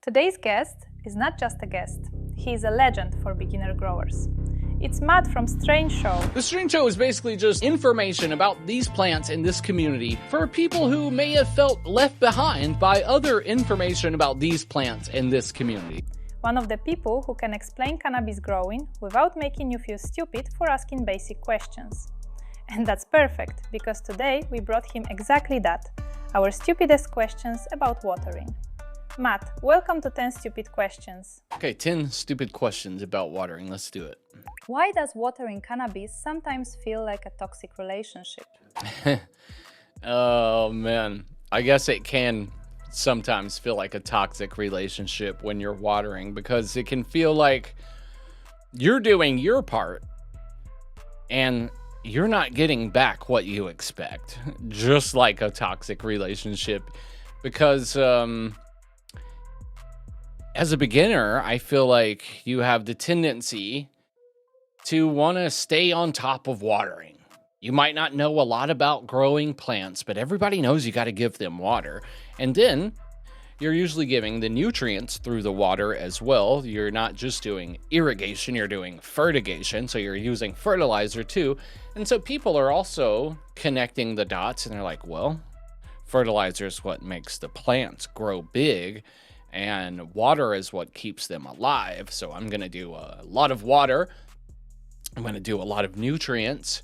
Today's guest is not just a guest, he is a legend for beginner growers. It's Matt from Strange Show. The Strange Show is basically just information about these plants in this community for people who may have felt left behind by other information about these plants in this community. One of the people who can explain cannabis growing without making you feel stupid for asking basic questions. And that's perfect, because today we brought him exactly that, our stupidest questions about watering. Matt, welcome to 10 Stupid Questions. Okay, 10 stupid questions about watering. Let's do it. Why does watering cannabis sometimes feel like a toxic relationship? Oh, man. I guess it can sometimes feel like a toxic relationship when you're watering, because it can feel like you're doing your part and you're not getting back what you expect. Just like a toxic relationship. Because, as a beginner, I feel like you have the tendency to want to stay on top of watering. You might not know a lot about growing plants, but everybody knows you got to give them water. And then you're usually giving the nutrients through the water as well. You're not just doing irrigation, you're doing fertigation. So you're using fertilizer too. And so people are also connecting the dots and they're like, well, fertilizer is what makes the plants grow big. And water is what keeps them alive. So I'm going to do a lot of water. I'm going to do a lot of nutrients.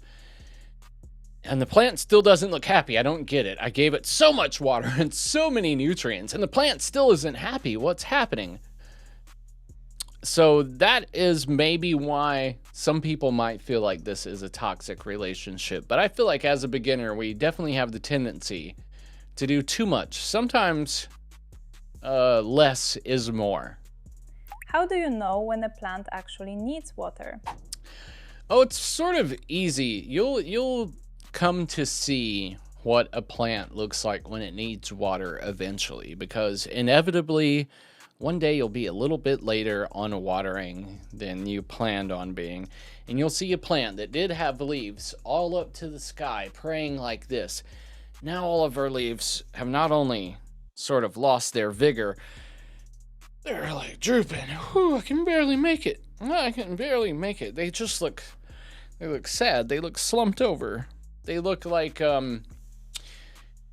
And the plant still doesn't look happy. I don't get it. I gave it so much water and so many nutrients, and the plant still isn't happy. What's happening? So that is maybe why some people might feel like this is a toxic relationship. But I feel like as a beginner, we definitely have the tendency to do too much. Sometimes less is more. How do you know when a plant actually needs water? Oh, it's sort of easy. You'll come to see what a plant looks like when it needs water eventually, because inevitably one day you'll be a little bit later on watering than you planned on being, and you'll see a plant that did have leaves all up to the sky praying like this. Now all of her leaves have not only sort of lost their vigor, they're like drooping. Whew, I can barely make it. I can barely make it. They look sad. They look slumped over. They look like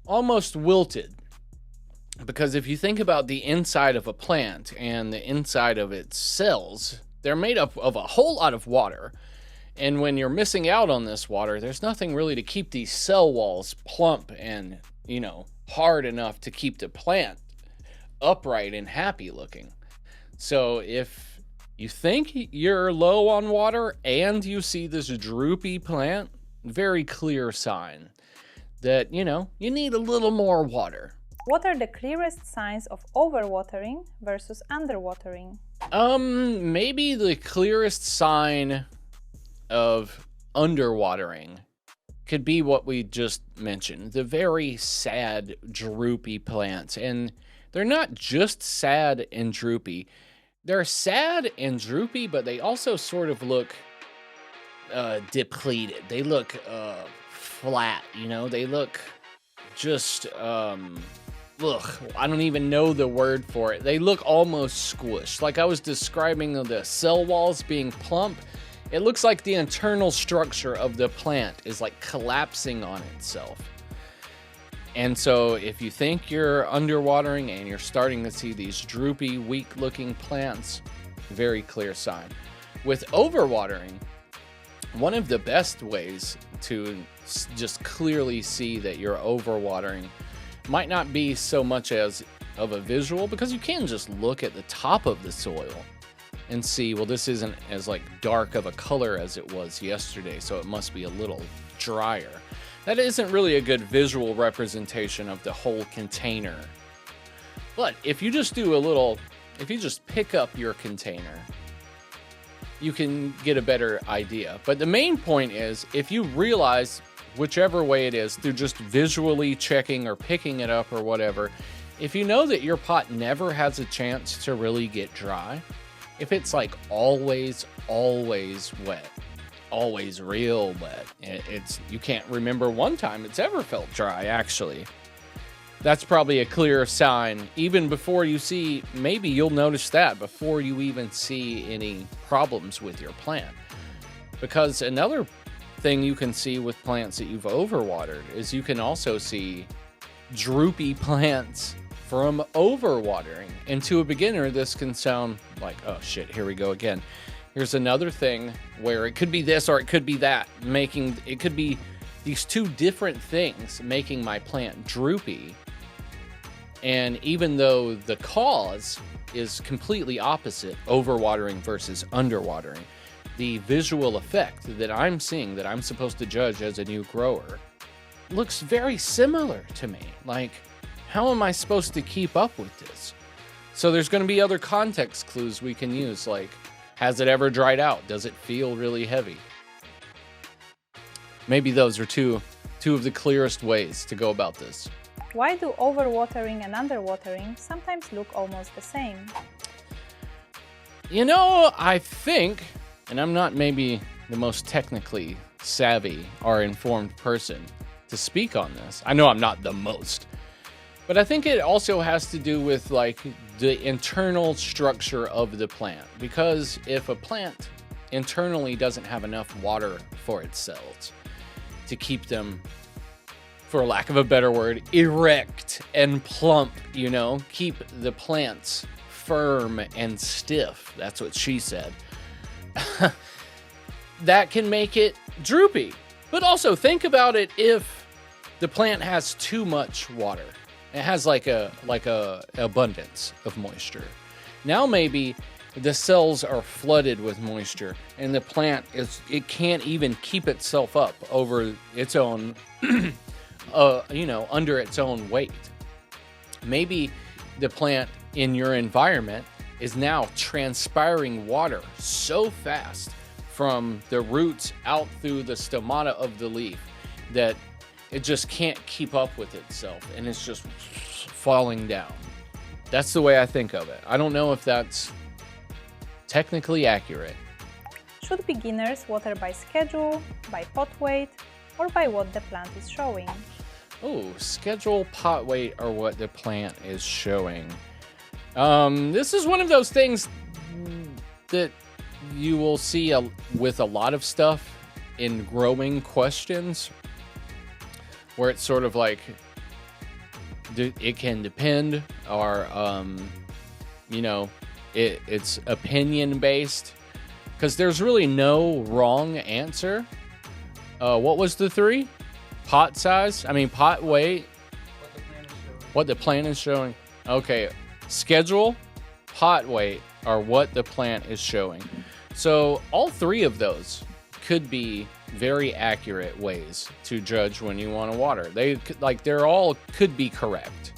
almost wilted. Because if you think about the inside of a plant and the inside of its cells, they're made up of a whole lot of water. And when you're missing out on this water, there's nothing really to keep these cell walls plump and, hard enough to keep the plant upright and happy looking. So if you think you're low on water and you see this droopy plant, very clear sign that, you need a little more water. What are the clearest signs of overwatering versus underwatering? Maybe the clearest sign of underwatering could be what we just mentioned, the very sad, droopy plants. And they're not just sad and droopy. They're sad and droopy, but they also sort of look depleted. They look flat, they look just, I don't even know the word for it. They look almost squished. Like I was describing the cell walls being plump. It looks like the internal structure of the plant is like collapsing on itself. And so if you think you're underwatering and you're starting to see these droopy, weak-looking plants, very clear sign. With overwatering, one of the best ways to just clearly see that you're overwatering might not be so much as of a visual, because you can just look at the top of the soil and see, well, this isn't as dark of a color as it was yesterday, so it must be a little drier. That isn't really a good visual representation of the whole container. But if you just pick up your container, you can get a better idea. But the main point is, if you realize, whichever way it is, through just visually checking or picking it up or whatever, if you know that your pot never has a chance to really get dry, if it's always wet, always real wet, you can't remember one time it's ever felt dry, actually, That's probably a clear sign. Even before you see, maybe you'll notice that before you even see any problems with your plant. Because another thing you can see with plants that you've overwatered is you can also see droopy plants from overwatering. And to a beginner, this can sound like, oh shit, here we go again. Here's another thing where it could be this or it could be that, it could be these two different things making my plant droopy. And even though the cause is completely opposite, overwatering versus underwatering, the visual effect that I'm seeing, that I'm supposed to judge as a new grower, looks very similar to me. Like, how am I supposed to keep up with this? So there's going to be other context clues we can use, like, has it ever dried out? Does it feel really heavy? Maybe those are two of the clearest ways to go about this. Why do overwatering and underwatering sometimes look almost the same? You know, I think, and I'm not maybe the most technically savvy or informed person to speak on this. I know I'm not the most. But I think it also has to do with like the internal structure of the plant. Because if a plant internally doesn't have enough water for its cells to keep them, for lack of a better word, erect and plump, you know, keep the plants firm and stiff. That's what she said. That can make it droopy. But also think about it if the plant has too much water. It has like a abundance of moisture. Now maybe the cells are flooded with moisture and the plant it can't even keep itself up over its own under its own weight. Maybe the plant in your environment is now transpiring water so fast from the roots out through the stomata of the leaf that it just can't keep up with itself and it's just falling down. That's the way I think of it. I don't know if that's technically accurate. Should beginners water by schedule, by pot weight, or by what the plant is showing? Oh, schedule, pot weight, or what the plant is showing. This is one of those things that you will see with a lot of stuff in growing questions, where it's sort of like it can depend, or it's opinion based, because there's really no wrong answer. What was the three? Pot size? I mean, pot weight. What the plant is showing. Okay, schedule, pot weight, or what the plant is showing. So all three of those could be very accurate ways to judge when you want to water. They're all could be correct,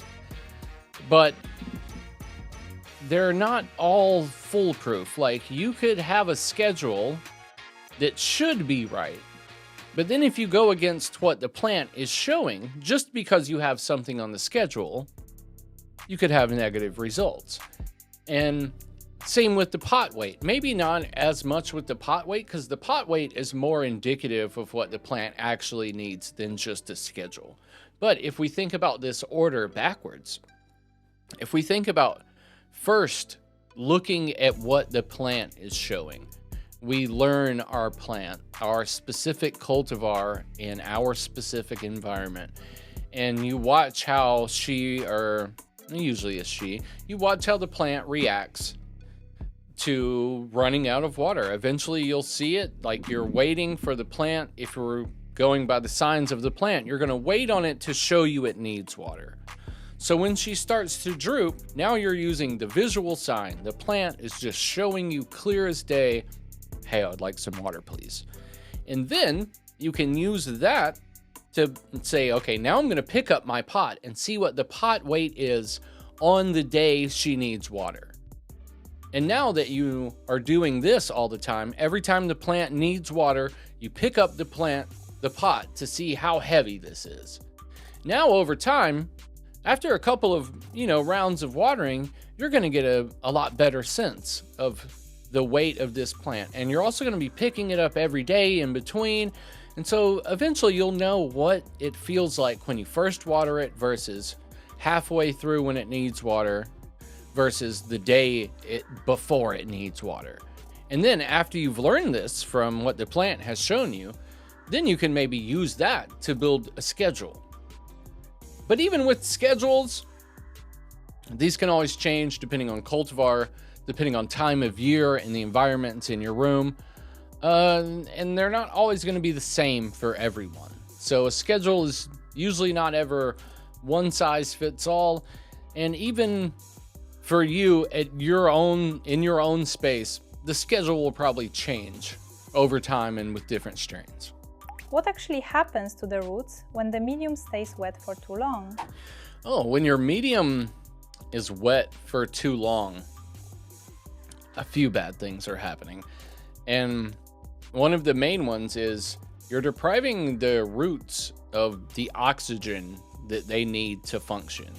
but they're not all foolproof. Like, you could have a schedule that should be right, but then if you go against what the plant is showing, just because you have something on the schedule, you could have negative results. And same with the pot weight. Maybe not as much with the pot weight, because the pot weight is more indicative of what the plant actually needs than just a schedule. But if we think about this order backwards, if we think about first looking at what the plant is showing, we learn our plant, our specific cultivar in our specific environment. And you watch how usually it's she, you watch how the plant reacts to running out of water. Eventually you'll see it, like you're waiting for the plant. If you're going by the signs of the plant, you're going to wait on it to show you it needs water. So when she starts to droop, now you're using the visual sign. The plant is just showing you clear as day, hey, I'd like some water, please. And then you can use that to say, okay, now I'm going to pick up my pot and see what the pot weight is on the day she needs water. And now that you are doing this all the time, every time the plant needs water, you pick up the pot to see how heavy this is. Now over time, after a couple of rounds of watering, you're going to get a lot better sense of the weight of this plant. And you're also going to be picking it up every day in between. And so eventually you'll know what it feels like when you first water it versus halfway through when it needs water versus the day before it needs water. And then after you've learned this from what the plant has shown you, then you can maybe use that to build a schedule. But even with schedules, these can always change depending on cultivar, depending on time of year and the environment in your room. And they're not always going to be the same for everyone. So a schedule is usually not ever one size fits all. And even for you in your own space, the schedule will probably change over time and with different strains. What actually happens to the roots when the medium stays wet for too long? Oh, when your medium is wet for too long, a few bad things are happening. And one of the main ones is you're depriving the roots of the oxygen that they need to function.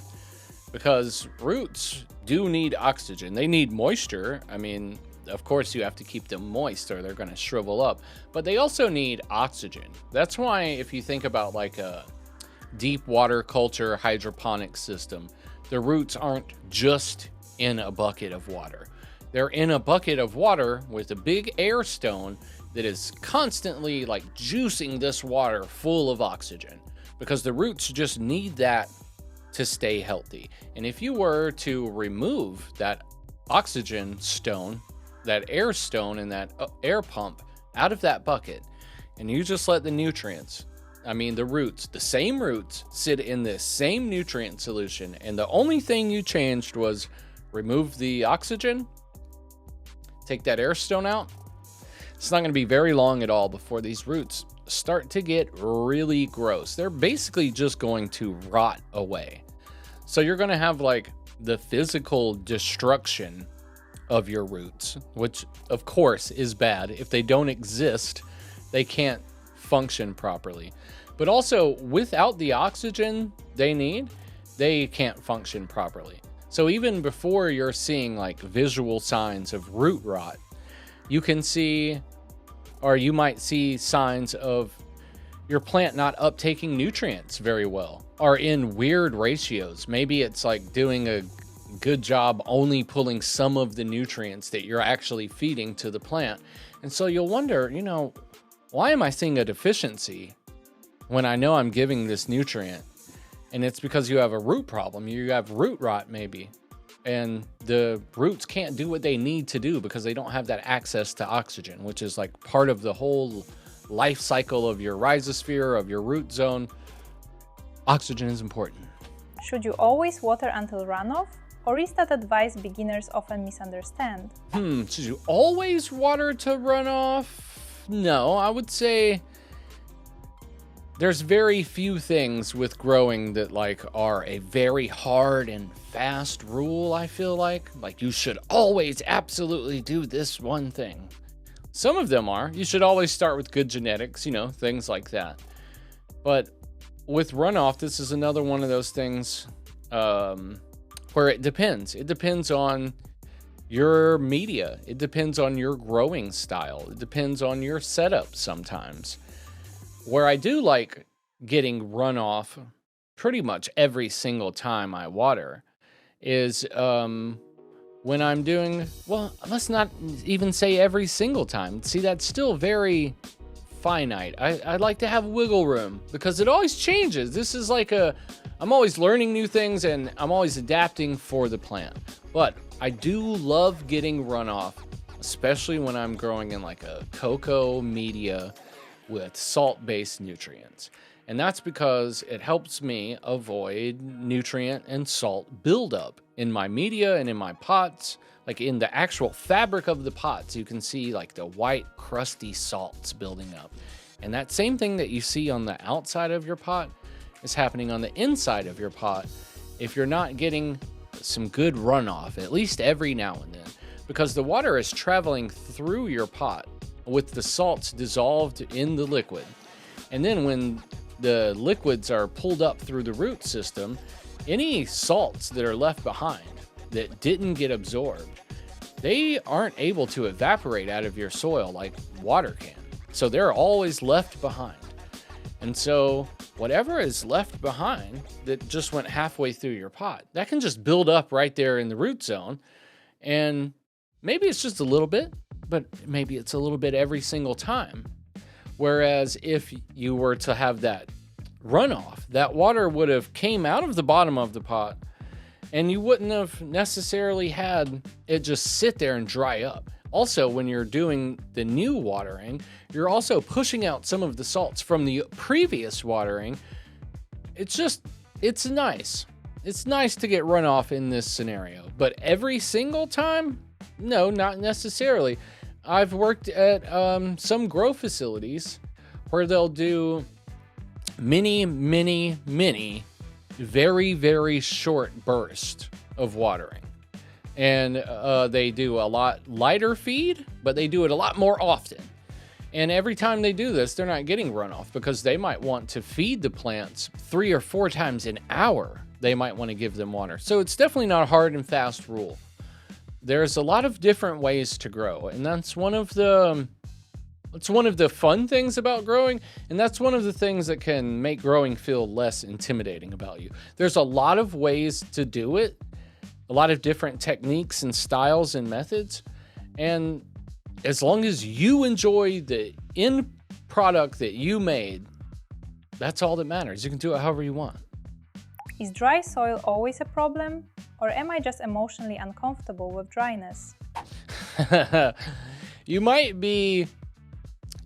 Because roots do need oxygen. They need moisture. I mean, of course you have to keep them moist or they're going to shrivel up. But they also need oxygen. That's why if you think about like a deep water culture hydroponic system, the roots aren't just in a bucket of water. They're in a bucket of water with a big air stone that is constantly like juicing this water full of oxygen, because the roots just need that to stay healthy. And if you were to remove that oxygen stone, that air stone and that air pump out of that bucket, and you just let the nutrients, I mean the roots, the same roots sit in this same nutrient solution, and the only thing you changed was remove the oxygen, take that air stone out, it's not going to be very long at all before these roots start to get really gross. They're basically just going to rot away. So you're going to have like the physical destruction of your roots, which of course is bad. If they don't exist, they can't function properly. But also without the oxygen they need, they can't function properly. So even before you're seeing like visual signs of root rot, you can see, or you might see signs of your plant not uptaking nutrients very well, or in weird ratios. Maybe it's like doing a good job only pulling some of the nutrients that you're actually feeding to the plant. And so you'll wonder, you know, why am I seeing a deficiency when I know I'm giving this nutrient? And it's because you have a root problem. You have root rot maybe. And the roots can't do what they need to do because they don't have that access to oxygen, which is like part of the whole life cycle of your rhizosphere, of your root zone. Oxygen is important. Should you always water until runoff? Or is that advice beginners often misunderstand? Should you always water to runoff? No, I would say there's very few things with growing that like are a very hard and fast rule. I feel like you should always absolutely do this one thing. Some of them are, you should always start with good genetics, you know, things like that. But with runoff, this is another one of those things where it depends. It depends on your media. It depends on your growing style. It depends on your setup sometimes. Where I do like getting runoff pretty much every single time I water is when I'm doing, well, let's not even say every single time. See, that's still very finite. I like to have wiggle room because it always changes. This is like I'm always learning new things and I'm always adapting for the plant. But I do love getting runoff, especially when I'm growing in like a cocoa media with salt-based nutrients. And that's because it helps me avoid nutrient and salt buildup in my media and in my pots. Like in the actual fabric of the pots, you can see like the white crusty salts building up. And that same thing that you see on the outside of your pot is happening on the inside of your pot if you're not getting some good runoff, at least every now and then, because the water is traveling through your pot with the salts dissolved in the liquid. And then when the liquids are pulled up through the root system, any salts that are left behind that didn't get absorbed, they aren't able to evaporate out of your soil like water can. So they're always left behind. And so whatever is left behind that just went halfway through your pot, that can just build up right there in the root zone. And maybe it's just a little bit, but maybe it's a little bit every single time. Whereas if you were to have that runoff, that water would have came out of the bottom of the pot, and you wouldn't have necessarily had it just sit there and dry up. Also, when you're doing the new watering, you're also pushing out some of the salts from the previous watering. It's nice. It's nice to get runoff in this scenario, but every single time, no, not necessarily. I've worked at some grow facilities where they'll do many, very, very short bursts of watering. And they do a lot lighter feed, but they do it a lot more often. And every time they do this, they're not getting runoff because they might want to feed the plants 3 or 4 times an hour. They might want to give them water. So it's definitely not a hard and fast rule. There's a lot of different ways to grow, and that's one of the fun things about growing, and that's one of the things that can make growing feel less intimidating about you. There's a lot of ways to do it, a lot of different techniques and styles and methods, and as long as you enjoy the end product that you made, that's all that matters. You can do it however you want. Is dry soil always a problem, or am I just emotionally uncomfortable with dryness? You might be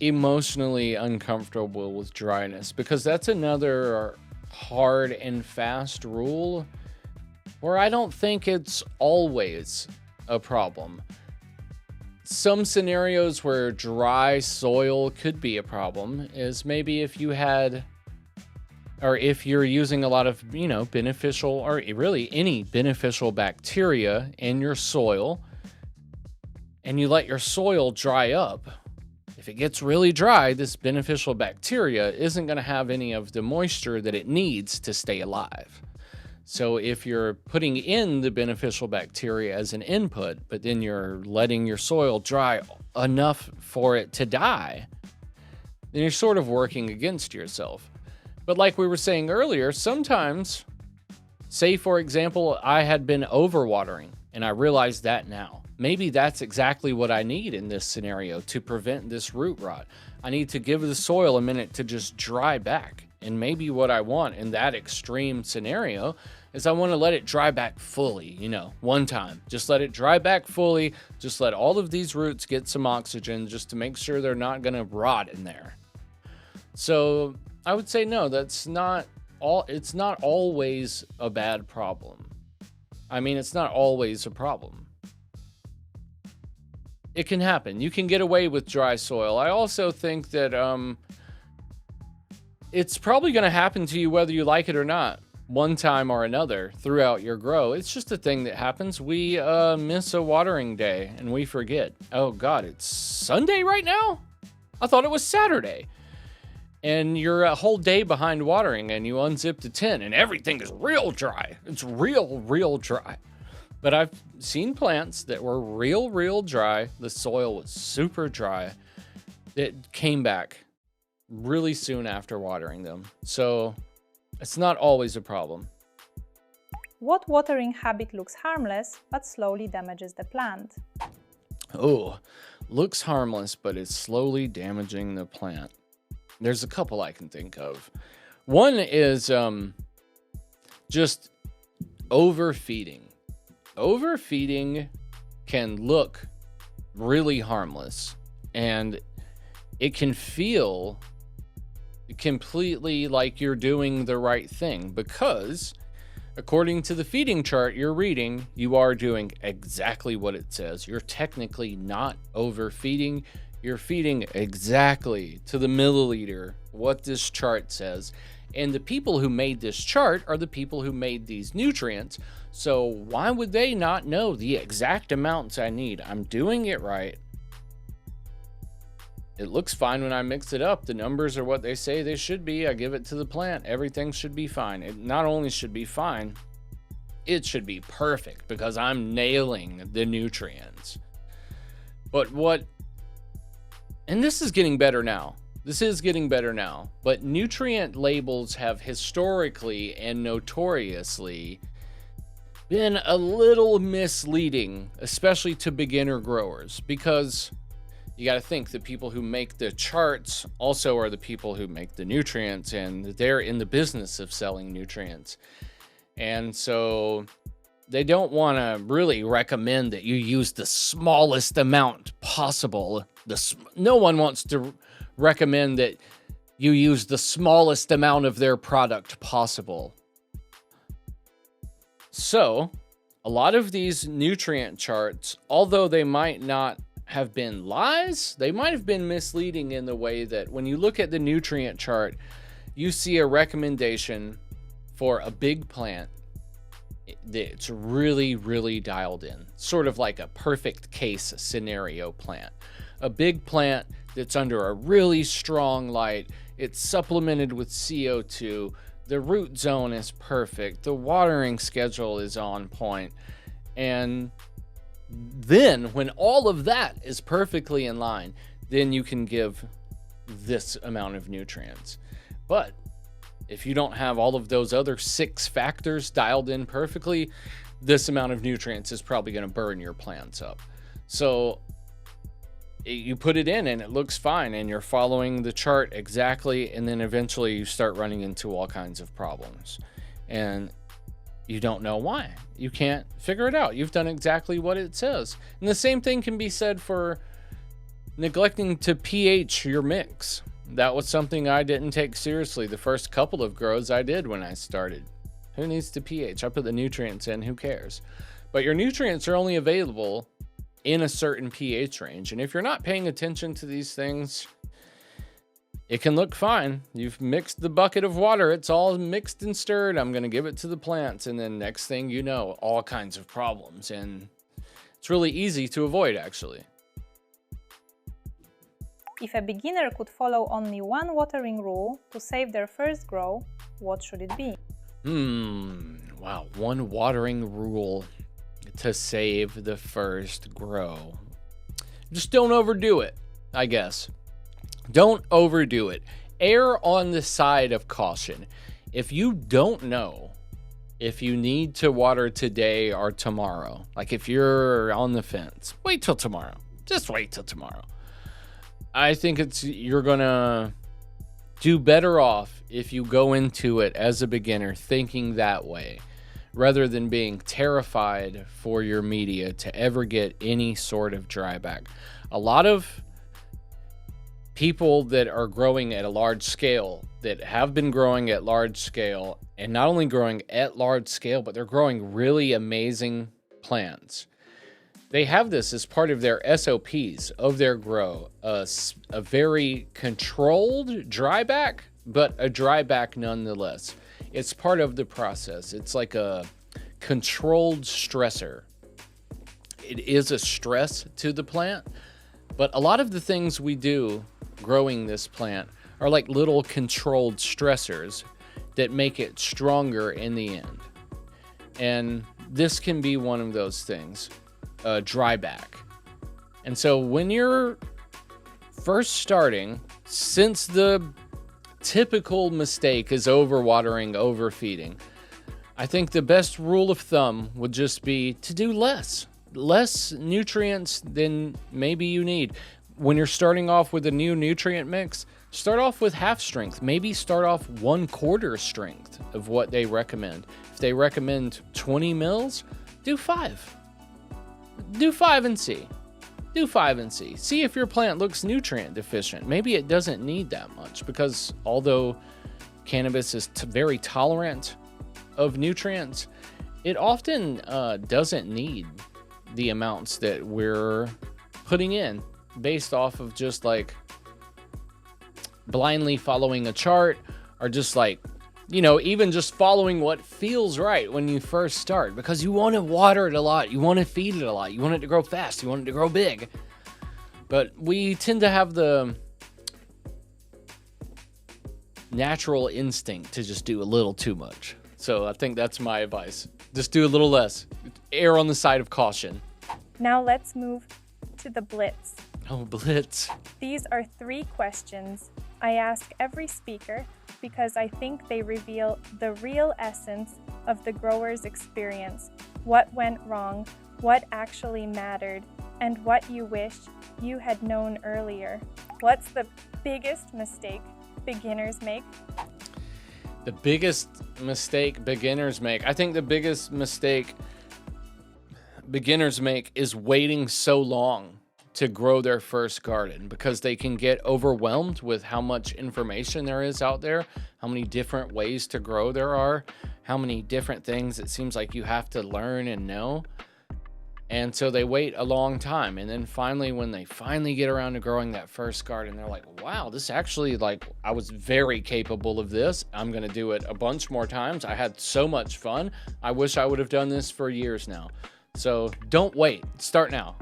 emotionally uncomfortable with dryness because that's another hard and fast rule where I don't think it's always a problem. Some scenarios where dry soil could be a problem is maybe if you had, or if you're using a lot of, beneficial or really any beneficial bacteria in your soil and you let your soil dry up. If it gets really dry, this beneficial bacteria isn't going to have any of the moisture that it needs to stay alive. So if you're putting in the beneficial bacteria as an input, but then you're letting your soil dry enough for it to die, then you're sort of working against yourself. But like we were saying earlier, sometimes, say for example, I had been overwatering and I realized that now. Maybe that's exactly what I need in this scenario to prevent this root rot. I need to give the soil a minute to just dry back. And maybe what I want in that extreme scenario is I want to let it dry back fully, one time. Just let it dry back fully. Just let all of these roots get some oxygen just to make sure they're not going to rot in there. So I would say no, it's not always a bad problem. I mean, it's not always a problem. It can happen. You can get away with dry soil. I also think that it's probably going to happen to you whether you like it or not, one time or another throughout your grow. It's just a thing that happens. We miss a watering day and we forget. Oh God, it's Sunday right now? I thought it was Saturday. And you're a whole day behind watering and you unzip the tin and everything is real dry. It's real dry. But I've seen plants that were real dry. The soil was super dry. It came back really soon after watering them. So it's not always a problem. What watering habit looks harmless but slowly damages the plant? Oh, looks harmless, but it's slowly damaging the plant. There's a couple I can think of. One is just overfeeding. Overfeeding can look really harmless, and it can feel completely like you're doing the right thing because according to the feeding chart you're reading, you are doing exactly what it says. You're technically not overfeeding. You're feeding exactly to the milliliter what this chart says. And the people who made this chart are the people who made these nutrients. So why would they not know the exact amounts I need? I'm doing it right. It looks fine when I mix it up. The numbers are what they say they should be. I give it to the plant. Everything should be fine. It not only should be fine, it should be perfect because I'm nailing the nutrients. But and this is getting better now. This is getting better now, but nutrient labels have historically and notoriously been a little misleading, especially to beginner growers, because you got to think the people who make the charts also are the people who make the nutrients, and they're in the business of selling nutrients. And so they don't want to really recommend that you use the smallest amount possible. No one wants to recommend that you use the smallest amount of their product possible. So a lot of these nutrient charts, although they might not have been lies, they might have been misleading in the way that when you look at the nutrient chart, you see a recommendation for a big plant that's really, really dialed in, sort of like a perfect case scenario plant. A big plant that's under a really strong light, it's supplemented with CO2, the root zone is perfect, the watering schedule is on point, and then when all of that is perfectly in line, then you can give this amount of nutrients. But if you don't have all of those other 6 factors dialed in perfectly, this amount of nutrients is probably going to burn your plants up. So you put it in and it looks fine and you're following the chart exactly, and then eventually you start running into all kinds of problems and you don't know why. You can't figure it out. You've done exactly what it says. And the same thing can be said for neglecting to pH your mix. That was something I didn't take seriously the first couple of grows I did when I started. Who needs to pH? I put the nutrients in, who cares? But your nutrients are only available in a certain pH range. And if you're not paying attention to these things, it can look fine. You've mixed the bucket of water. It's all mixed and stirred. I'm going to give it to the plants. And then next thing you know, all kinds of problems. And it's really easy to avoid, actually. If a beginner could follow only one watering rule to save their first grow, what should it be? Wow, one watering rule to save the first grow. Just don't overdo it, I guess. Don't overdo it. Err on the side of caution. If you don't know if you need to water today or tomorrow, like if you're on the fence, wait till tomorrow. Just wait till tomorrow. I think you're gonna do better off if you go into it as a beginner thinking that way, rather than being terrified for your media to ever get any sort of dryback. A lot of people that are growing at a large scale, that have been growing at large scale, and not only growing at large scale, but they're growing really amazing plants. They have this as part of their SOPs of their grow, a very controlled dryback, but a dryback nonetheless. It's part of the process. It's like a controlled stressor. It is a stress to the plant, but a lot of the things we do growing this plant are like little controlled stressors that make it stronger in the end. And this can be one of those things. Dryback. And so when you're first starting, since the typical mistake is overwatering, overfeeding, I think the best rule of thumb would just be to do less nutrients than maybe you need. When you're starting off with a new nutrient mix, start off with half strength. Maybe start off 1/4 strength of what they recommend. If they recommend 20 mils, do 5. Do 5 and see. Do 5 and see. See if your plant looks nutrient deficient. Maybe it doesn't need that much, because although cannabis is very tolerant of nutrients, it often doesn't need the amounts that we're putting in based off of just like blindly following a chart, or just like, you know, even just following what feels right when you first start, because you want to water it a lot, you want to feed it a lot, you want it to grow fast, you want it to grow big. But we tend to have the natural instinct to just do a little too much. So I think that's my advice. Just do a little less. Err on the side of caution. Now let's move to the Blitz. Oh, Blitz. These are 3 questions I ask every speaker because I think they reveal the real essence of the grower's experience, what went wrong, what actually mattered, and what you wish you had known earlier. What's the biggest mistake beginners make? The biggest mistake beginners make? I think the biggest mistake beginners make is waiting so long to grow their first garden, because they can get overwhelmed with how much information there is out there, how many different ways to grow there are, how many different things it seems like you have to learn and know. And so they wait a long time. And then finally, when they finally get around to growing that first garden, they're like, wow, this actually, like, I was very capable of this. I'm going to do it a bunch more times. I had so much fun. I wish I would have done this for years now. So don't wait. Start now.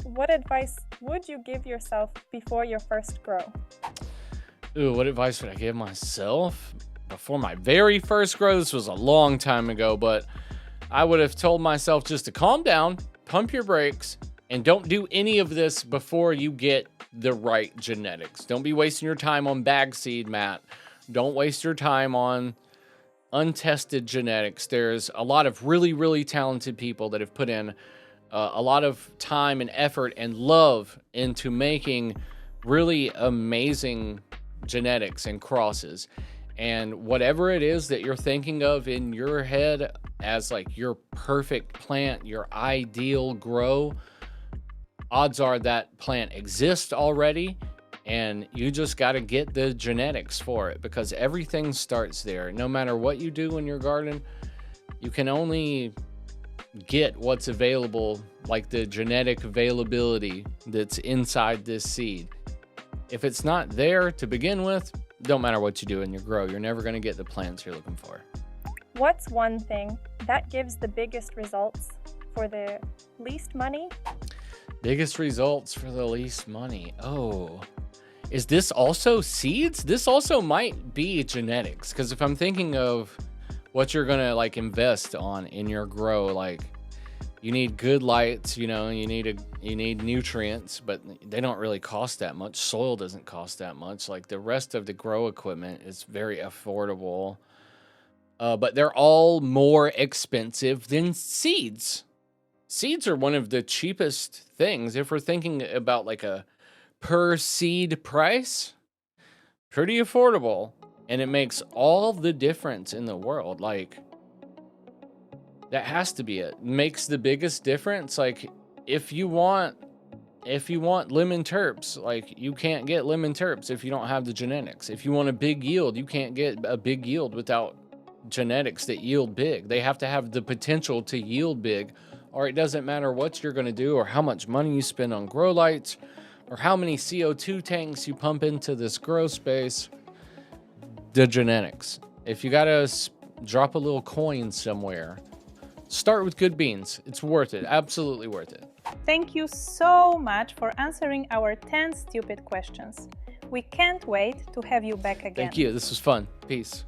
What advice would you give yourself before your first grow? Ooh, what advice would I give myself before my very first grow? This was a long time ago, but I would have told myself just to calm down, pump your brakes, and don't do any of this before you get the right genetics. Don't be wasting your time on bag seed, Matt. Don't waste your time on untested genetics. There's a lot of really, really talented people that have put in a lot of time and effort and love into making really amazing genetics and crosses. And whatever it is that you're thinking of in your head as like your perfect plant, your ideal grow, odds are that plant exists already, and you just got to get the genetics for it, because everything starts there. No matter what you do in your garden, you can only get what's available, like the genetic availability that's inside this seed. If it's not there to begin with, don't matter what you do in your grow, you're never going to get the plants you're looking for. What's one thing that gives the biggest results for the least money? Biggest results for the least money. Oh, is this also seeds? This also might be genetics, because if I'm thinking of what you're gonna like invest on in your grow, like you need good lights, you know, you need nutrients, but they don't really cost that much. Soil doesn't cost that much. Like the rest of the grow equipment is very affordable, but they're all more expensive than seeds. Seeds are one of the cheapest things. If we're thinking about like a per seed price, pretty affordable. And it makes all the difference in the world. Like, that has to be it. Makes the biggest difference. Like, if you want lemon terps, like, you can't get lemon terps if you don't have the genetics. If you want a big yield, you can't get a big yield without genetics that yield big. They have to have the potential to yield big, or it doesn't matter what you're going to do, or how much money you spend on grow lights, or how many CO2 tanks you pump into this grow space. The genetics. If you gotta drop a little coin somewhere, start with good beans. It's worth it. Absolutely worth it. Thank you so much for answering our 10 stupid questions. We can't wait to have you back again. Thank you. This was fun. Peace.